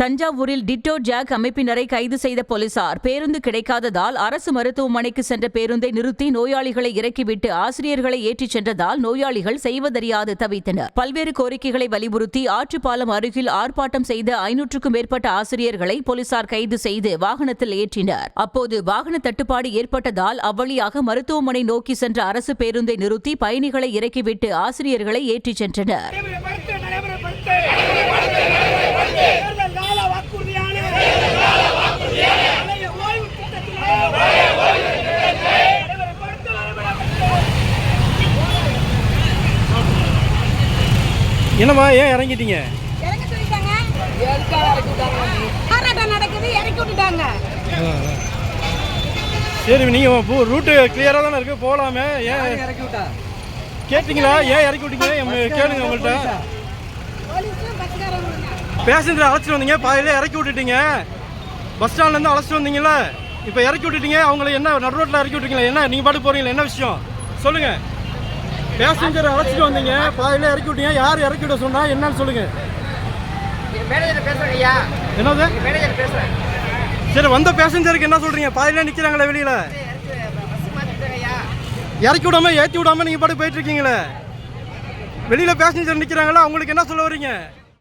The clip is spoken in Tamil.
தஞ்சாவூரில் டிட்டோ ஜாக் அமைப்பினரை கைது செய்த போலீசார் பேருந்து கிடைக்காததால் அரசு மருத்துவமனைக்கு சென்ற பேருந்தை நிறுத்தி நோயாளிகளை இறக்கிவிட்டு ஆசிரியர்களை ஏற்றிச் சென்றதால் நோயாளிகள் செய்வதறியாது தவித்தனர். பல்வேறு கோரிக்கைகளை வலியுறுத்தி ஆற்றுப்பாலம் அருகில் ஆர்ப்பாட்டம் செய்த 500க்கும் மேற்பட்ட ஆசிரியர்களை போலீசார் கைது செய்து வாகனத்தில் ஏற்றினர். அப்போது வாகன தட்டுப்பாடு ஏற்பட்டதால் அவ்வழியாக மருத்துவமனை நோக்கி சென்ற அரசு பேருந்தை நிறுத்தி பயணிகளை இறக்கிவிட்டு ஆசிரியர்களை ஏற்றிச் சென்றனர். என்னம்மா ஏன் இறங்கிட்டீங்க? சரி, நீங்க ரூட்டு கிளியரா தானே இருக்கு, போலாமே. ஏன் இறக்கி விட்டா கேட்டீங்களா? ஏன் இறக்கி விட்டீங்க கேளுங்க. உங்கள்கிட்ட பேசஞ்சர் அழைச்சிட்டு வந்தீங்க, பாதியில இறக்கி விட்டுட்டீங்க. பஸ் ஸ்டாண்ட்ல இருந்து அழைச்சிட்டு வந்தீங்களா, இப்போ இறக்கி விட்டுட்டீங்க. அவங்கள என்ன நடு ரோட்டில் இறக்கி விட்டுருக்கீங்களா? என்ன நீங்க பாட்டு போறீங்களா? என்ன விஷயம் சொல்லுங்க. பேசஞ்சர் அழைச்சிட்டு வந்தீங்க, பாதியில இறக்கி விட்டீங்க. யார் இறக்கி விட சொன்னா என்னன்னு சொல்லுங்க. என்னது? சரி, வந்த பேசஞ்சருக்கு என்ன சொல்றீங்க? பாதியில நிக்கிறாங்களே வெளியில, இறக்கி விடாம ஏற்றி விடாம நீங்க பாட்டு போயிட்டு இருக்கீங்களே. வெளியில பேசஞ்சர் நிக்கிறாங்களா, அவங்களுக்கு என்ன சொல்ல வரீங்க?